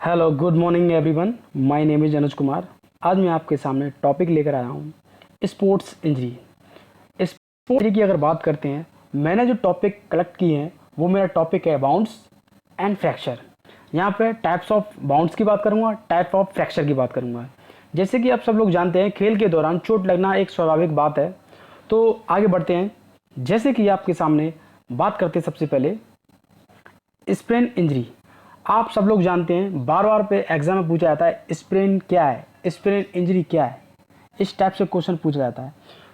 Hello good morning everyone, my name is Anuj Kumar. आज मैं आपके सामने टॉपिक लेकर आया हूँ स्पोर्ट्स इंजरी। स्पोर्ट्स इंजरी की अगर बात करते हैं, मैंने जो टॉपिक कलेक्ट किए हैं वो मेरा टॉपिक है बाउंड्स एंड फ्रैक्चर। यहाँ पे टाइप्स ऑफ बाउंड्स की बात करूँगा, टाइप ऑफ फ्रैक्चर की बात करूँगा। जैसे कि आप सब लोग जानते हैं, खेल के दौरान चोट लगना एक स्वाभाविक बात है। तो आगे बढ़ते हैं। जैसे कि आपके सामने बात करते हैं, सबसे पहले स्प्रेन इंजरी। आप सब लोग जानते हैं, बार बार पे एग्जाम में पूछा जाता है स्प्रेन क्या है, स्प्रेन इंजरी क्या है, इस टाइप से क्वेश्चन पूछा जाता है।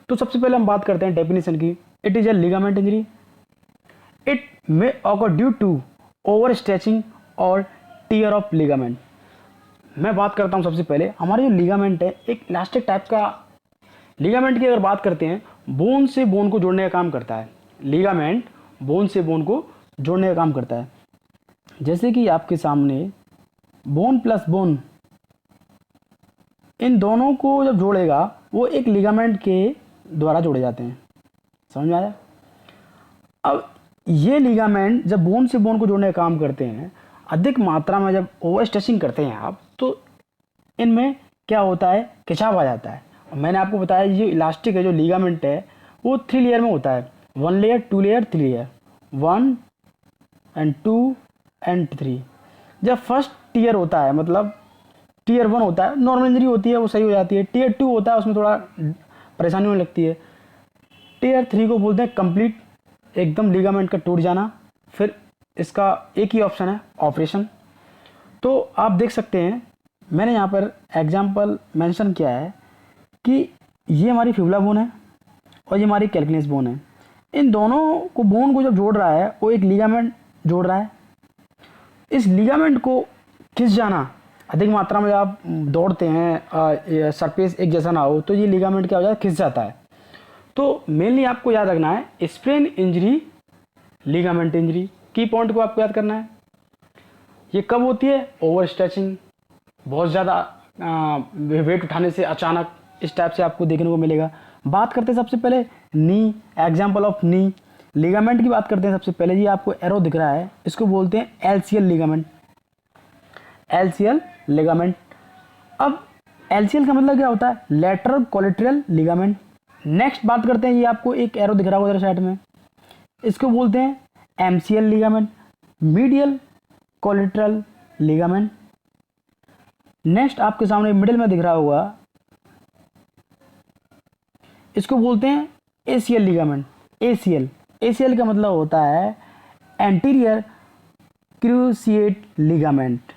तो सबसे पहले हम बात करते हैं डेफिनेशन की। It is a ligament injury. It may occur due to over stretching और टीयर ऑफ लिगामेंट। मैं बात करता हूं सबसे पहले, हमारे जो लिगामेंट है एक इलास्टिक टाइप का लिगामेंट की अगर बात करते हैं, बोन से बोन को जोड़ने का काम करता है। लिगामेंट बोन से बोन को जोड़ने का काम करता है। जैसे कि आपके सामने बोन प्लस बोन, इन दोनों को जब जोड़ेगा वो एक लिगामेंट के द्वारा जोड़े जाते हैं। समझ में आया? अब ये लिगामेंट जब बोन से बोन को जोड़ने का काम करते हैं, अधिक मात्रा में जब ओवर स्ट्रेचिंग करते हैं आप, तो इनमें क्या होता है, खिंचाव आ जाता है। और मैंने आपको बताया ये इलास्टिक है, जो लिगामेंट है वो 3 लेयर में होता है। 1 layer, 2 layer, 3 layer, 1 and 2 and 3। जब फर्स्ट टीयर होता है, मतलब टीयर 1 होता है, नॉर्मल इंजरी होती है, वो सही हो जाती है। टीयर 2 होता है, उसमें थोड़ा परेशानी होने लगती है। टीयर 3 को बोलते हैं कंप्लीट, एकदम लिगामेंट का टूट जाना। फिर इसका एक ही ऑप्शन है, ऑपरेशन। तो आप देख सकते हैं, मैंने यहाँ पर एग्जाम्पल मेंशन किया है कि ये हमारी फिबुला बोन है और ये हमारी कैल्कुलस बोन है। इन दोनों को बोन को जब जोड़ रहा है, वो एक लिगामेंट जोड़ रहा है। इस लिगामेंट को खिंच जाना, अधिक मात्रा में आप दौड़ते हैं, सरफेस एक जैसा ना हो, तो ये लिगामेंट क्या हो जाता है, खिंच जाता है। तो मेनली आपको याद रखना है स्प्रेन इंजरी, लिगामेंट इंजरी। की पॉइंट को आपको याद करना है। ये कब होती है? ओवर स्ट्रेचिंग, बहुत ज़्यादा वेट उठाने से अचानक, इस टाइप से आपको देखने को मिलेगा। बात करते हैं सबसे पहले नी, एग्जाम्पल ऑफ नी। लिगामेंट की बात करते हैं सबसे पहले। ये आपको एरो दिख रहा है, इसको बोलते हैं एलसीएल लिगामेंट। LCL ligament. अब एलसीएल का मतलब क्या होता है? Lateral collateral ligament. नेक्स्ट बात करते हैं, ये आपको एक एरो दिख रहा होगा साइड में, इसको बोलते हैं MCL ligament, medial collateral ligament. Next आपके सामने मिडिल में दिख रहा होगा, इसको बोलते हैं एसीएल लिगामेंट। एसीएल, एसीएल का मतलब होता है एंटीरियर क्रूसिएट लिगामेंट।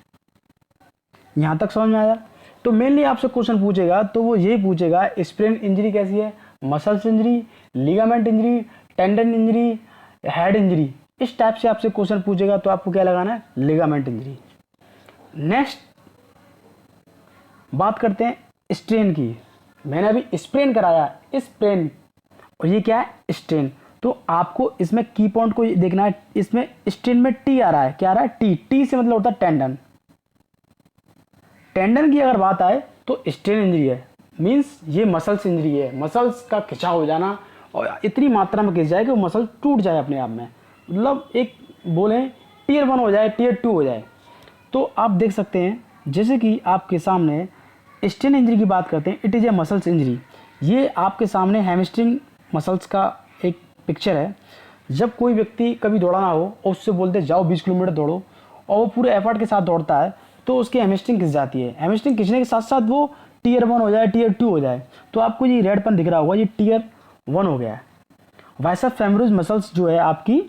यहां तक समझ में आया? तो मेनली आपसे क्वेश्चन पूछेगा तो वो यही पूछेगा, स्प्रेन इंजरी कैसी है, muscles injury, ligament injury, tendon injury, head injury, इस टाइप से आपसे क्वेश्चन पूछेगा। तो आपको क्या लगाना है? Ligament injury. नेक्स्ट बात करते हैं स्ट्रेन की। मैंने अभी स्प्रेन कराया, स्प्रेन, और ये क्या है? स्ट्रेन। तो आपको इसमें की पॉइंट को देखना है। इसमें स्ट्रेन में टी आ रहा है, क्या आ रहा है? टी। टी से मतलब होता है टेंडन। टेंडन की अगर बात आए तो स्ट्रेन इंजरी है, मींस ये मसल्स इंजरी है। मसल्स का खिंचाव हो जाना, और इतनी मात्रा में खिंच जाए कि वो मसल टूट जाए अपने आप में, मतलब एक बोले टीयर 1 हो जाए, टीयर 2 हो जाए। तो आप देख सकते हैं, जैसे कि आपके सामने स्ट्रेन इंजरी की बात करते हैं, it is a muscles injury. ये आपके सामने हैमस्ट्रिंग मसल्स का एक पिक्चर है। जब कोई व्यक्ति कभी दौड़ाना हो और उससे बोलते जाओ 20 किलोमीटर दौड़ो, और वो पूरे एफर्ट के साथ दौड़ता है, तो उसकी हैमस्ट्रिंग खिंच जाती है। हैमस्ट्रिंग खिंचने के साथ साथ वो टीयर 1 हो जाए, टीयर 2 हो जाए। तो आपको ये रेड पन दिख रहा होगा, ये टीयर 1 हो गया है। बाइसेप्स फेमोरिस मसल्स जो है आपकी,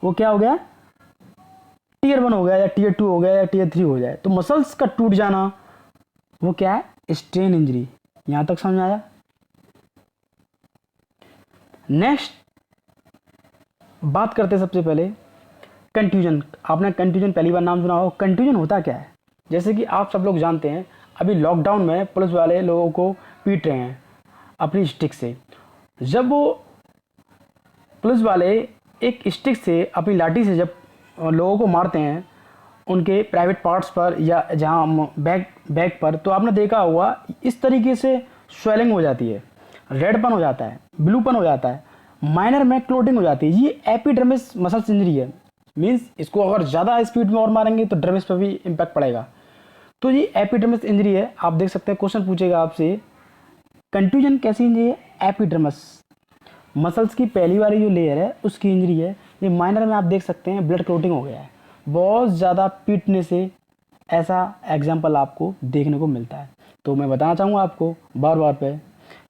वो क्या हो गया? टीयर 1 हो गया, या टीयर 2 हो गया, या टीयर 3 हो जाए। तो मसल्स का टूट जाना, वो क्या है? Strain injury. यहां तक समझ आया? नेक्स्ट बात करते हैं सबसे पहले कंट्यूजन। आपने कंट्यूजन पहली बार नाम सुना हो। कंट्यूजन होता क्या है? जैसे कि आप सब लोग जानते हैं, अभी लॉकडाउन में पुलिस वाले लोगों को पीट रहे हैं अपनी स्टिक से। जब वो पुलिस वाले एक स्टिक से, अपनी लाठी से जब लोगों को मारते हैं उनके प्राइवेट पार्ट्स पर या जहाँ बैक पर, तो आपने देखा होगा इस तरीके से स्वेलिंग हो जाती है, रेडपन हो जाता है, ब्लूपन हो जाता है, माइनर में क्लोटिंग हो जाती है। ये एपिडर्मिस मसल्स इंजरी है। मीन्स इसको अगर ज़्यादा स्पीड में और मारेंगे तो डर्मिस पर भी इम्पैक्ट पड़ेगा। तो ये एपिडर्मिस इंजरी है। आप देख सकते हैं क्वेश्चन पूछेगा आपसे, कंट्यूजन कैसी इंजरी है? एपिडर्मिस मसल्स की पहली वाली जो लेयर है उसकी इंजरी है। ये माइनर में आप देख सकते हैं ब्लड क्लोटिंग हो गया है, बहुत ज़्यादा पीटने से ऐसा एग्जाम्पल आपको देखने को मिलता है। तो मैं बताना चाहूँगा आपको बार बार पे,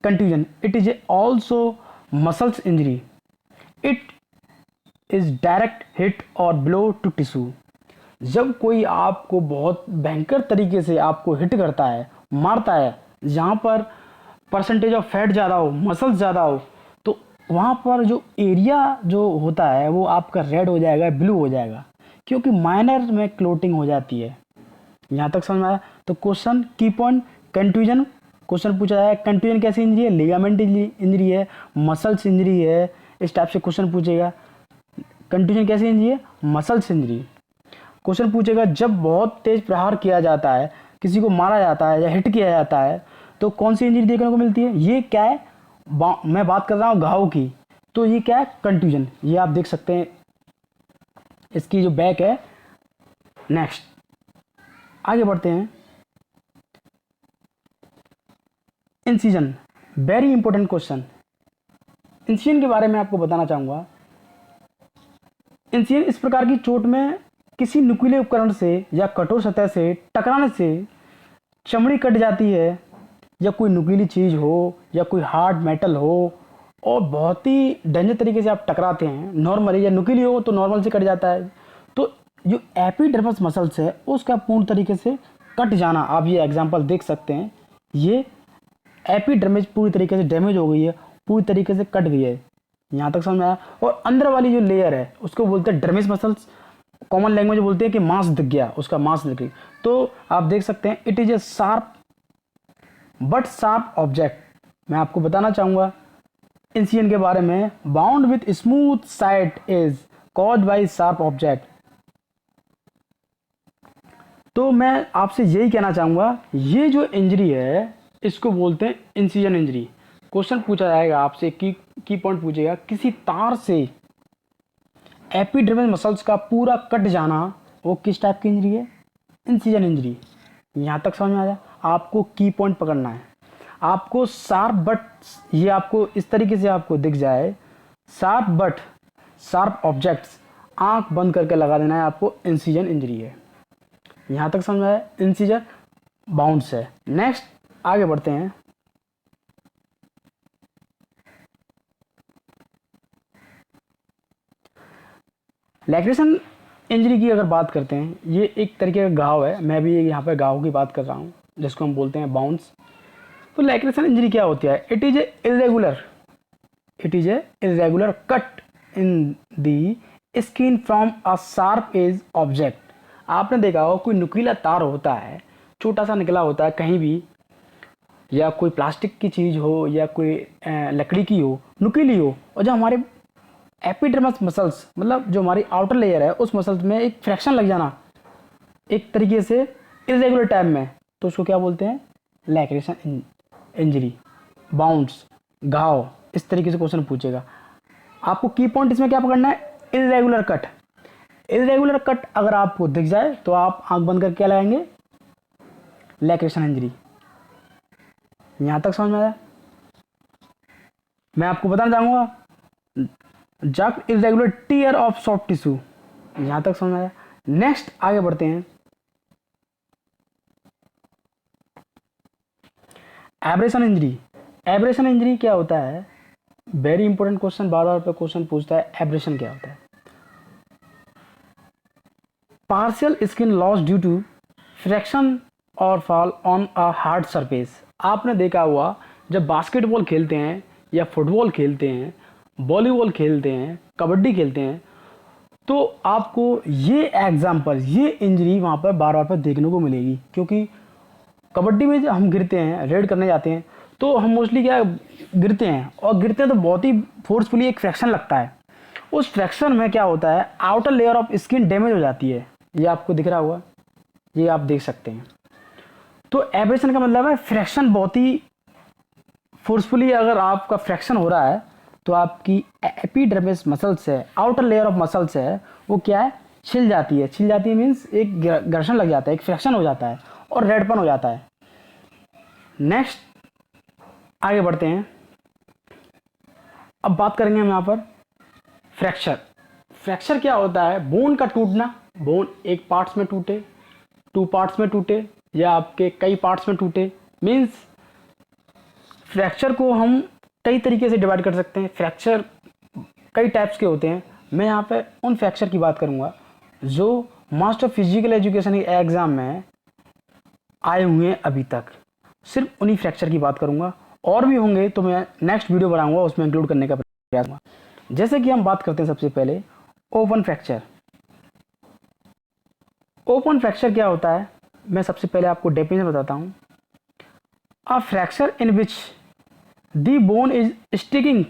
contusion it is also muscles injury, it is direct hit और ब्लो टू टिश्यू। जब कोई आपको बहुत भयंकर तरीके से आपको हिट करता है, मारता है, जहाँ पर परसेंटेज ऑफ फैट ज़्यादा हो, मसल्स ज़्यादा हो, तो वहाँ पर जो एरिया जो होता है वो आपका रेड हो जाएगा, ब्लू हो जाएगा, क्योंकि माइनर में क्लोटिंग हो जाती है। यहाँ तक समझ में आया? तो क्वेश्चन की पॉइंट, कंट्यूजन क्वेश्चन पूछा जाए, कंट्यूजन कैसी इंजरी है? लिगामेंट इंजरी है, मसल्स इंजरी है, इस टाइप से क्वेश्चन पूछेगा। कंट्यूजन कैसी इंजरी है? Muscles injury. क्वेश्चन पूछेगा जब बहुत तेज प्रहार किया जाता है, किसी को मारा जाता है या हिट किया जाता है, तो कौन सी इंजरी देखने को मिलती है? ये क्या है? मैं बात कर रहा हूँ घाव की, तो ये क्या है? कंट्यूजन। ये आप देख सकते हैं, इसकी जो बैक है। नेक्स्ट आगे बढ़ते हैं, incision, very important question. Incision के बारे में आपको बताना चाहूंगा। इंसिजन इस प्रकार की चोट में किसी नुकीले उपकरण से या कठोर सतह से टकराने से चमड़ी कट जाती है, या कोई नुकीली चीज हो या कोई हार्ड मेटल हो और बहुत ही डेंजर तरीके से आप टकराते हैं, नॉर्मली या नुकीली हो तो नॉर्मल से कट जाता है, तो जो एपिडर्मस मसल्स है उसका पूर्ण तरीके से कट जाना, आप ये एग्जांपल देख सकते हैं। ये एपिडर्मिस पूरी तरीके से डैमेज हो गई है, पूरी तरीके से कट गई है। यहाँ तक समझ में आया? और अंदर वाली जो लेयर है उसको बोलते हैं डर्मिस मसल्स, कॉमन लैंग्वेज में बोलते हैं कि मांस दिख गया, उसका मांस दिख गई। तो आप देख सकते हैं it is A sharp but sharp object. मैं आपको बताना चाहूंगा इंसिजन के बारे में, bound with smooth side is caused by sharp object. तो मैं आपसे यही कहना चाहूंगा, ये जो इंजरी है इसको बोलते हैं इंसिजन इंजरी। क्वेश्चन पूछा जाएगा आपसे, की पॉइंट पूछेगा, किसी तार से एपिडर्मिस मसल्स का पूरा कट जाना, वो किस टाइप की इंजरी है? Incision injury. यहाँ तक समझ में आ जाए? आपको की पॉइंट पकड़ना है, आपको शार्प बट, ये आपको इस तरीके से आपको दिख जाए, शार्प बट शार्प ऑब्जेक्ट्स, आंख बंद करके लगा देना है आपको, इंसिजन इंजरी है। यहाँ तक समझ में आया? इंसिजन बाउंड्स है। नेक्स्ट आगे बढ़ते हैं, लैक्रेशन इंजरी की अगर बात करते हैं, ये एक तरीके का घाव है, मैं भी यहाँ पे घाव की बात कर रहा हूँ जिसको हम बोलते हैं बाउंस। तो लैक्रेशन इंजरी क्या होती है? It is a irregular cut in the skin from a sharp edge object. आपने देखा होगा कोई नुकीला तार होता है, छोटा सा निकला होता है कहीं भी, या कोई प्लास्टिक की चीज़ हो या कोई लकड़ी की हो, नुकीली हो, और जब हमारे एपिडर्मस मसल्स, मतलब जो हमारी आउटर लेयर है उस मसल्स में एक फ्रैक्शन लग जाना एक तरीके से इरेगुलर टाइम में, तो उसको क्या बोलते हैं? लैक्रेशन इंजरी, बाउंड्स, घाव। इस तरीके से क्वेश्चन पूछेगा। आपको की पॉइंट इसमें क्या पकड़ना है? Irregular cut. इरेगुलर कट अगर आपको दिख जाए तो आप आंख बंद करके क्या लगाएंगे? लैक्रेशन इंजरी। यहां तक समझ में आया? मैं आपको बताना चाहूंगा, जब irregular tear of soft tissue. यहां तक समझ में आया? नेक्स्ट आगे बढ़ते हैं, एब्रेशन इंजरी। एब्रेशन इंजरी क्या होता है? वेरी इंपॉर्टेंट क्वेश्चन, बार बार पे क्वेश्चन पूछता है, एब्रेशन क्या होता है? Partial skin loss due to friction और fall on a hard surface. आपने देखा हुआ जब बास्केटबॉल खेलते हैं या फुटबॉल खेलते हैं, वॉलीबॉल खेलते हैं, कबड्डी खेलते हैं, तो आपको ये एग्जाम्पल, ये इंजरी वहाँ पर बार बार पर देखने को मिलेगी। क्योंकि कबड्डी में जब हम गिरते हैं, रेड करने जाते हैं, तो हम मोस्टली क्या गिरते हैं, और गिरते हैं तो बहुत ही फोर्सफुली एक फ्रैक्शन लगता है। उस फ्रैक्शन में क्या होता है? Outer layer of skin damage हो जाती है। ये आपको दिख रहा होगा, ये आप देख सकते हैं। तो एब्रेशन का मतलब है फ्रैक्शन बहुत ही फोर्सफुली, अगर आपका फ्रैक्शन हो रहा है तो आपकी एपिडर्मिस मसल्स है, आउटर लेयर ऑफ मसल्स है, वो क्या है, छिल जाती है। छिल जाती है मीन्स एक घर्षण लग जाता है, एक फ्रैक्शन हो जाता है और रेडपन हो जाता है। नेक्स्ट आगे बढ़ते हैं। अब बात करेंगे हम यहाँ पर फ्रैक्चर। फ्रैक्चर क्या होता है, बोन का टूटना। बोन एक पार्ट्स में टूटे, 2 पार्ट्स में टूटे या आपके कई पार्ट्स में टूटे, मीन्स फ्रैक्चर को हम कई तरीके से डिवाइड कर सकते हैं। फ्रैक्चर कई टाइप्स के होते हैं। मैं यहाँ पे उन फ्रैक्चर की बात करूँगा जो मास्टर फिजिकल एजुकेशन के एग्ज़ाम में आए हुए हैं अभी तक। सिर्फ उन्हीं फ्रैक्चर की बात करूँगा, और भी होंगे तो मैं नेक्स्ट वीडियो बनाऊँगा, उसमें इंक्लूड करने का प्रयास करूँगा। जैसे कि हम बात करते हैं सबसे पहले ओपन फ्रैक्चर। ओपन फ्रैक्चर क्या होता है, मैं सबसे पहले आपको डेफिनेशन बताता हूँ। A fracture in which the bone is sticking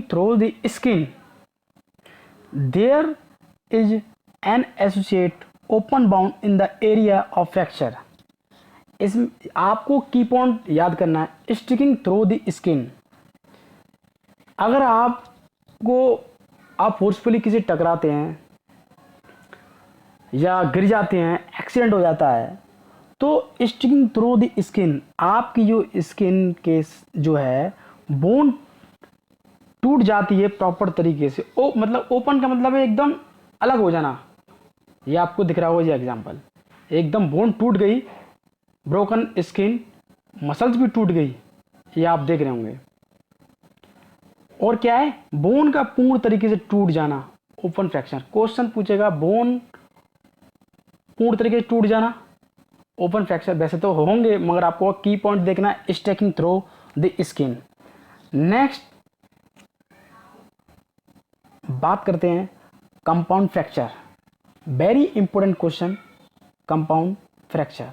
through the skin, there is an associate open wound in the area of fracture. इस आपको की पॉइंट याद करना है, स्टिकिंग थ्रू द स्किन। अगर आप फोर्सफुली किसी टकराते हैं या गिर जाते हैं, एक्सीडेंट हो जाता है, तो स्टिकिंग थ्रू द स्किन, आपकी जो स्किन के जो है बोन टूट जाती है प्रॉपर तरीके से। मतलब ओपन का मतलब है एकदम अलग हो जाना। ये आपको दिख रहा होगा ये एग्जांपल, एकदम बोन टूट गई, ब्रोकन स्किन, मसल्स भी टूट गई, ये आप देख रहे होंगे। और क्या है, बोन का पूर्ण तरीके से टूट जाना, ओपन फ्रैक्चर। क्वेश्चन पूछेगा बोन पूर्ण तरीके से टूट जाना, ओपन फ्रैक्चर। वैसे तो होंगे मगर आपको की पॉइंट देखना है, sticking through the skin. Next बात करते हैं compound fracture. Very important question, compound fracture.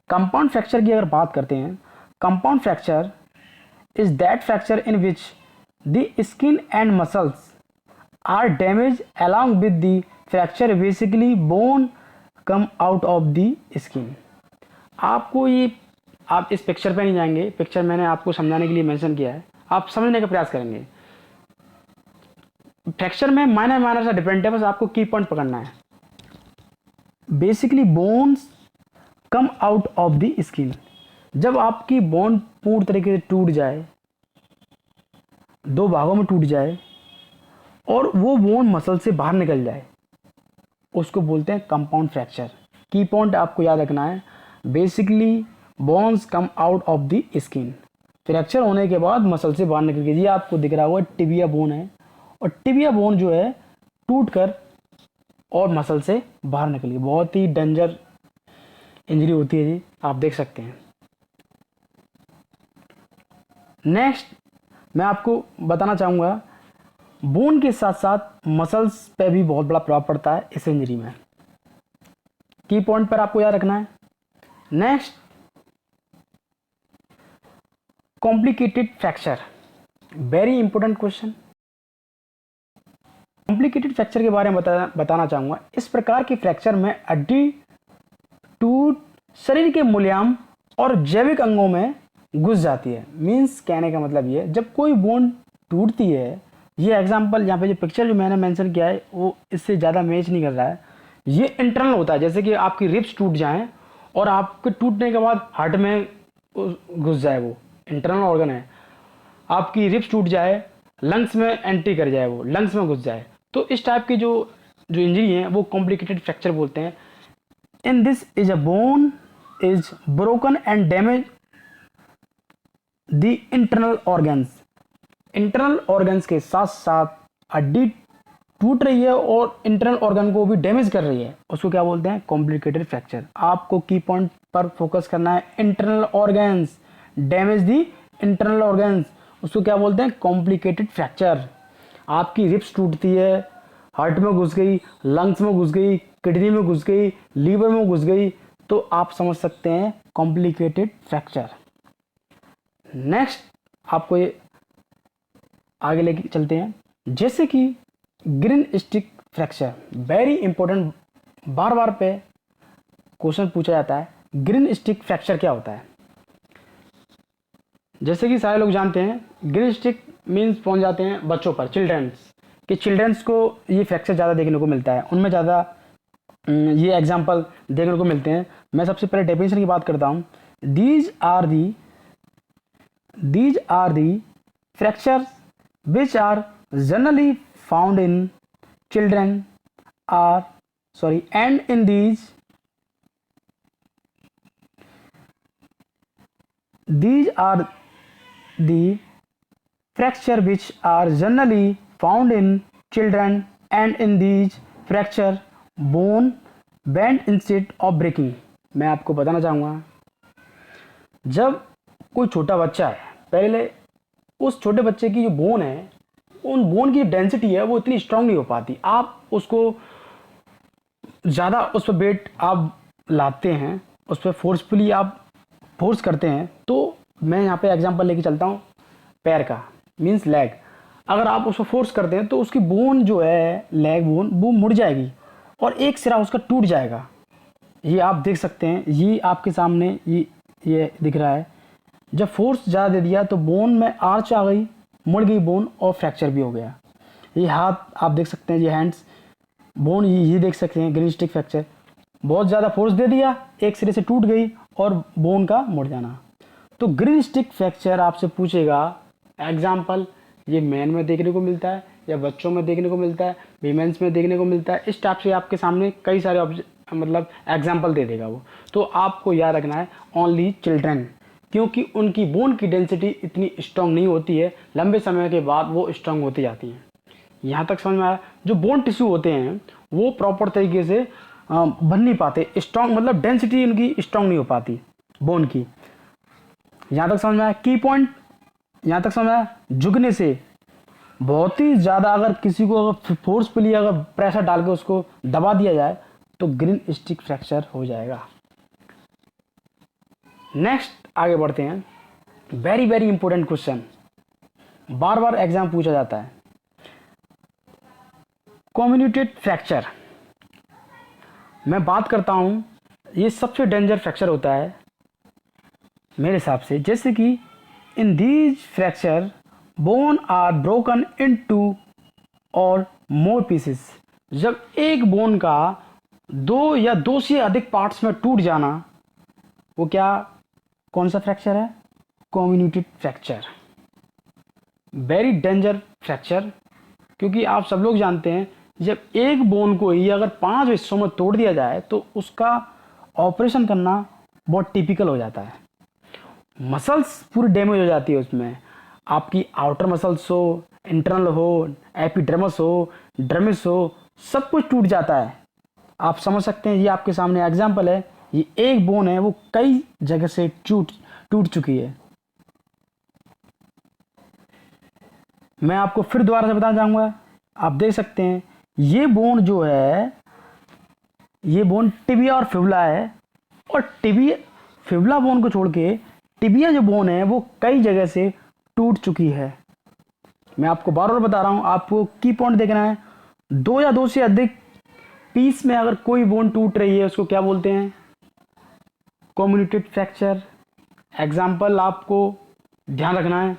Compound fracture की अगर बात करते हैं, compound fracture is that fracture in which the skin and muscles are damage along with the fracture, basically bone come out of the skin। आपको ये, आप इस picture पे नहीं जाएंगे, पिक्चर मैंने आपको समझाने के लिए मेंशन किया है, आप समझने का प्रयास करेंगे। फ्रैक्चर में माइनर सा डिफरेंट है, बस आपको की पॉइंट पकड़ना है। Basically bones come out of the skin, जब आपकी बोन पूर्ण तरीके से टूट जाए, 2 भागों में टूट जाए और वो बोन मसल से बाहर निकल जाए, उसको बोलते हैं कंपाउंड फ्रैक्चर। की पॉइंट आपको याद रखना है, basically bones come out of the skin, fracture होने के बाद मसल से बाहर निकल गई। ये आपको दिख रहा होगा टिबिया बोन है, और टिबिया बोन जो है टूट कर और मसल से बाहर निकल गई। बहुत ही डेंजर इंजरी होती है जी, आप देख सकते हैं। नेक्स्ट मैं आपको बताना चाहूँगा, बोन के साथ साथ मसल्स पे भी बहुत बड़ा प्रभाव पड़ता है इस इंजरी में। की पॉइंट पर आपको याद रखना है। Next complicated fracture, very important question. Complicated fracture के बारे में बताना चाहूँगा। इस प्रकार के फ्रैक्चर में हड्डी टूट शरीर के मूलांग और जैविक अंगों में घुस जाती है। मीन्स कहने का मतलब ये, जब कोई बोन टूटती है, ये एग्जांपल यहाँ पे जो पिक्चर जो मैंने मेंशन किया है वो इससे ज़्यादा मैच नहीं कर रहा है। ये इंटरनल होता है, जैसे कि आपकी रिब्स टूट जाएं और आपके टूटने के बाद हार्ट में घुस जाए, वो इंटरनल ऑर्गन है। आपकी रिब्स टूट जाए, लंग्स में एंट्री कर जाए, वो लंग्स में घुस जाए, तो इस टाइप की जो इंजरी है वो कॉम्प्लिकेटेड फ्रैक्चर बोलते हैं। In this is a bone is broken and damage the internal organs. Internal organs के साथ साथ हड्डी टूट रही है और इंटरनल ऑर्गन को भी डैमेज कर रही है, उसको क्या बोलते हैं, कॉम्प्लिकेटेड फ्रैक्चर। आपको की पॉइंट पर फोकस करना है, इंटरनल ऑर्गन्स, डैमेज दी इंटरनल ऑर्गन्स, उसको क्या बोलते हैं, कॉम्प्लिकेटेड फ्रैक्चर। आपकी रिब्स टूटती है, हार्ट में घुस गई, लंग्स में घुस गई, किडनी में घुस गई, लीवर में घुस गई, तो आप समझ सकते हैं कॉम्प्लिकेटेड फ्रैक्चर। नेक्स्ट आपको ये आगे लेके चलते हैं, जैसे कि green stick fracture, very important, बार बार पे क्वेश्चन पूछा जाता है। ग्रीन स्टिक फ्रैक्चर क्या होता है? जैसे कि सारे लोग जानते हैं ग्रीन स्टिक मीन्स पहुंच जाते हैं बच्चों पर, चिल्ड्रंस कि चिल्ड्रंस को ये फ्रैक्चर ज़्यादा देखने को मिलता है, उनमें ज़्यादा ये एग्जाम्पल देखने को मिलते हैं। मैं सबसे पहले डेफिनेशन की बात करता हूँ। These are the fractures which are generally found in children are sorry and in these are the fracture which are generally found in children and in these fracture bone bend instead of breaking। मैं आपको बताना चाहूँगा, जब कोई छोटा बच्चा है, पहले उस छोटे बच्चे की जो बोन है, उन बोन की डेंसिटी है वो इतनी स्ट्रांग नहीं हो पाती। आप उसको ज़्यादा उस पर वेट आप लाते हैं, उस पर फोर्सफुली आप फोर्स करते हैं। तो मैं यहाँ पे एग्जांपल लेके चलता हूँ पैर का, मींस लेग। अगर आप उसको फोर्स करते हैं तो उसकी बोन जो है, लेग बोन, वो मुड़ जाएगी और एक सिरा उसका टूट जाएगा। ये आप देख सकते हैं, ये आपके सामने ये दिख रहा है। जब फोर्स ज़्यादा दे दिया तो बोन में आर्च आ गई, मुड़ गई बोन और फ्रैक्चर भी हो गया। ये हाथ आप देख सकते हैं, ये हैंड्स, बोन ये देख सकते हैं, ग्रीन स्टिक फ्रैक्चर। बहुत ज़्यादा फोर्स दे दिया, एक सिरे से टूट गई और बोन का मुड़ जाना। तो ग्रीन स्टिक फ्रैक्चर आपसे पूछेगा एग्जाम्पल, ये मैन में देखने को मिलता है या बच्चों में देखने को मिलता है, वीमेंस में देखने को मिलता है। इस टाइप से आपके सामने कई सारे मतलब एग्जाम्पल दे देगा वो। तो आपको याद रखना है ओनली चिल्ड्रन, क्योंकि उनकी बोन की डेंसिटी इतनी स्ट्रांग नहीं होती है, लंबे समय के बाद वो स्ट्रांग होती जाती है। यहाँ तक समझ में आया? जो बोन टिश्यू होते हैं वो प्रॉपर तरीके से बन नहीं पाते, स्ट्रांग मतलब डेंसिटी उनकी स्ट्रांग नहीं हो पाती बोन की। यहाँ तक समझ में आया? की पॉइंट यहाँ तक समझ में आया? झुकने से बहुत ही ज़्यादा अगर किसी को अगर फोर्सफुली अगर प्रेशर डाल के उसको दबा दिया जाए तो ग्रीन स्टिक फ्रैक्चर हो जाएगा। नेक्स्ट आगे बढ़ते हैं। वेरी वेरी इंपॉर्टेंट क्वेश्चन, बार बार एग्जाम पूछा जाता है, कम्युनिकेटेड फ्रैक्चर। मैं बात करता हूं, ये सबसे डेंजर फ्रैक्चर होता है मेरे हिसाब से। जैसे कि in these fracture bone are broken into और मोर पीसेस। जब एक बोन का दो या दो से अधिक पार्ट्स में टूट जाना, वो क्या, कौन सा फ्रैक्चर है? Communicated fracture. Very danger fracture, क्योंकि आप सब लोग जानते हैं जब एक बोन को ही अगर 5 हिस्सों में तोड़ दिया जाए तो उसका ऑपरेशन करना बहुत टिपिकल हो जाता है। मसल्स पूरी डैमेज हो जाती है उसमें, आपकी आउटर मसल्स हो, इंटरनल हो, एपिडर्मिस हो, डर्मिस हो, सब कुछ टूट जाता है। आप समझ सकते हैं, ये आपके सामने एग्जाम्पल है। ये एक बोन है वो कई जगह से टूट चुकी है। मैं आपको फिर दोबारा से बताना चाहूँगा, आप देख सकते हैं ये बोन जो है, ये बोन टिबिया और फिबुला है, और टिबिया फिबुला बोन को छोड़ के टिबिया जो बोन है वो कई जगह से टूट चुकी है। मैं आपको बार बार बता रहा हूँ, आपको की पॉइंट देखना है। 2 या 2 से अधिक पीस में अगर कोई बोन टूट रही है उसको क्या बोलते हैं? Communicated fracture. एग्जाम्पल आपको ध्यान रखना है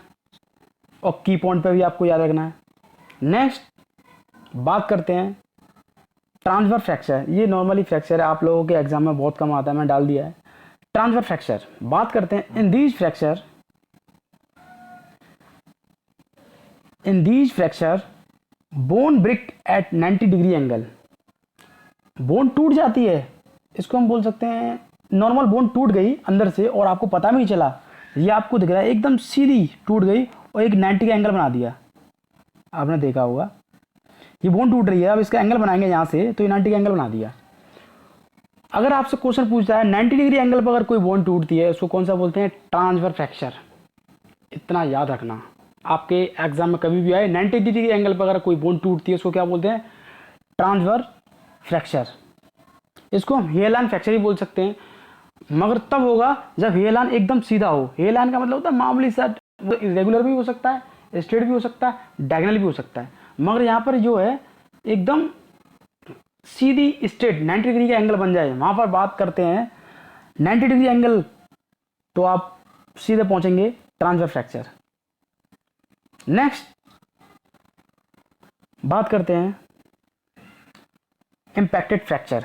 और की पॉइंट पे भी आपको याद रखना है। नेक्स्ट बात करते हैं ट्रांसफर फ्रैक्चर। ये नॉर्मली फ्रैक्चर है, आप लोगों के एग्जाम में बहुत कम आता है, मैं डाल दिया है। ट्रांसफर फ्रैक्चर बात करते हैं। In these fracture bone break at 90 degree angle. Bone टूट जाती है, इसको हम बोल सकते हैं नॉर्मल बोन टूट गई अंदर से और आपको पता भी नहीं चला। ये आपको दिख रहा है एकदम सीधी टूट गई और एक 90 का एंगल बना दिया। आपने देखा होगा ये बोन टूट रही है, अब इसका एंगल बनाएंगे यहाँ से तो ये 90 का एंगल बना दिया। अगर आपसे क्वेश्चन पूछता है 90 डिग्री एंगल पर अगर कोई बोन टूटती है उसको कौन सा बोलते हैं? Transfer fracture. इतना याद रखना, आपके एग्जाम में कभी भी आए 90 डिग्री एंगल पर अगर कोई बोन टूटती है उसको क्या बोलते हैं? Transfer fracture. इसको हम हेयरलाइन फ्रैक्चर ही बोल सकते हैं, मगर तब होगा जब हेयरलाइन एकदम सीधा हो। हेयरलाइन का मतलब होता है मामूली सा, इरेगुलर भी हो सकता है, स्ट्रेट भी हो सकता है, डायगोनल भी हो सकता है, मगर यहाँ पर जो है एकदम सीधी स्ट्रेट 90 डिग्री का एंगल बन जाए, वहाँ पर बात करते हैं 90 डिग्री एंगल। तो आप सीधे पहुँचेंगे ट्रांसफर फ्रैक्चर। नेक्स्ट बात करते हैं impacted fracture.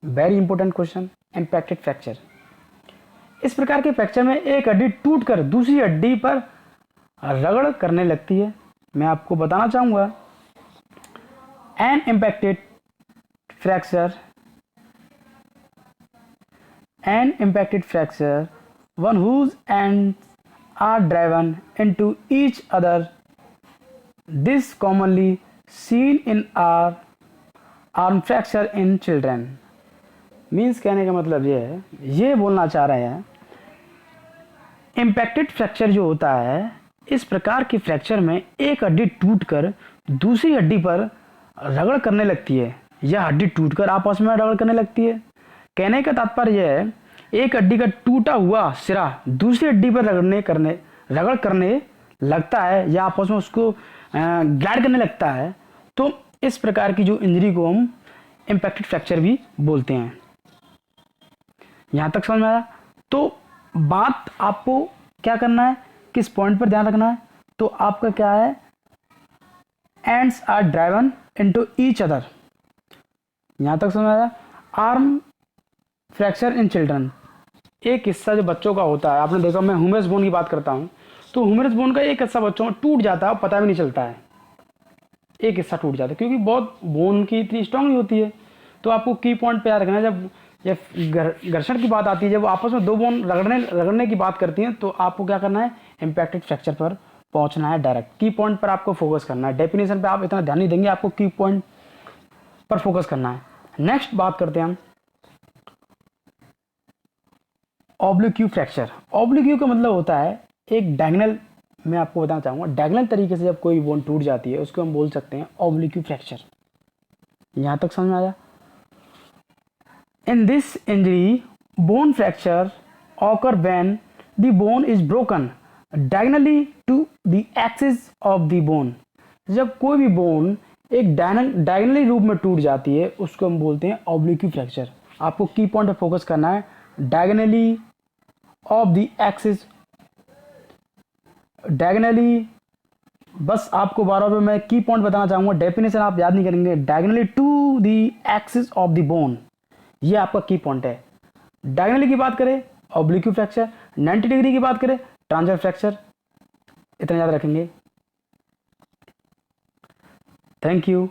Very important question, impacted fracture. इस प्रकार के फ्रैक्चर में एक हड्डी टूटकर दूसरी हड्डी पर रगड़ करने लगती है। मैं आपको बताना चाहूंगा, an impacted fracture, an impacted fracture one whose ends are driven into each other, this commonly seen in arm fracture in children. Means कहने का मतलब ये है, ये बोलना चाह रहे हैं इम्पैक्टेड फ्रैक्चर जो होता है, इस प्रकार के फ्रैक्चर में एक हड्डी टूटकर दूसरी हड्डी पर रगड़ करने लगती है या हड्डी टूटकर आपस में रगड़ करने लगती है। कहने का तात्पर्य यह है, एक हड्डी का टूटा हुआ सिरा दूसरी हड्डी पर रगड़ करने लगता है या आपस में उसको ग्लाइड करने लगता है, तो इस प्रकार की जो इंजरी को हम इम्पैक्टेड फ्रैक्चर भी बोलते हैं। यहां तक समझ में आया? तो बात आपको क्या करना है, किस पॉइंट पर ध्यान रखना है, तो आपका क्या है, ends are driven into each other. यहां तक समझ आया? आर्म फ्रैक्चर इन चिल्ड्रन, एक हिस्सा जो बच्चों का होता है, आपने देखा मैं ह्यूमरस बोन की बात करता हूं, तो ह्यूमरस बोन का एक हिस्सा बच्चों में टूट जाता है, पता भी नहीं चलता है, एक हिस्सा टूट जाता है क्योंकि बहुत बोन की इतनी स्ट्रांग नहीं होती है। तो आपको की पॉइंट पे याद रखना है, जब घर्षण की बात आती है, जब आपस में दो बोन रगड़ने की बात करती हैं, तो आपको क्या करना है, इम्पैक्टेड फ्रैक्चर पर पहुंचना है डायरेक्ट। की पॉइंट पर आपको फोकस करना है, डेफिनेशन पे आप इतना ध्यान नहीं देंगे, आपको की पॉइंट पर फोकस करना है। नेक्स्ट बात करते हैं हम ऑब्लिक्यू फ्रैक्चर। ऑब्लिक्यू का मतलब होता है एक डायगोनल, मैं आपको बताना चाहूंगा, डायगोनल तरीके से जब कोई बोन टूट जाती है उसको हम बोल सकते हैं ऑब्लिक्यू फ्रैक्चर। यहां तक समझ में आया? In this injury, bone fracture occur when the bone is broken diagonally to the axis of the bone। जब कोई भी बोन एक डायगोनली रूप में टूट जाती है उसको हम बोलते हैं ऑब्लिक्यू फ्रैक्चर। आपको की पॉइंट पर फोकस करना है, diagonally of the axis, diagonally, बस आपको बार बार मैं की पॉइंट बताना चाहूंगा, डेफिनेशन आप याद नहीं करेंगे, diagonally to the axis of the bone, ये आपका की पॉइंट है। डायगोनली की बात करें ऑब्लिक्यू फ्रैक्चर, 90 डिग्री की बात करें ट्रांसवर्स फ्रैक्चर, इतना याद रखेंगे। Thank you.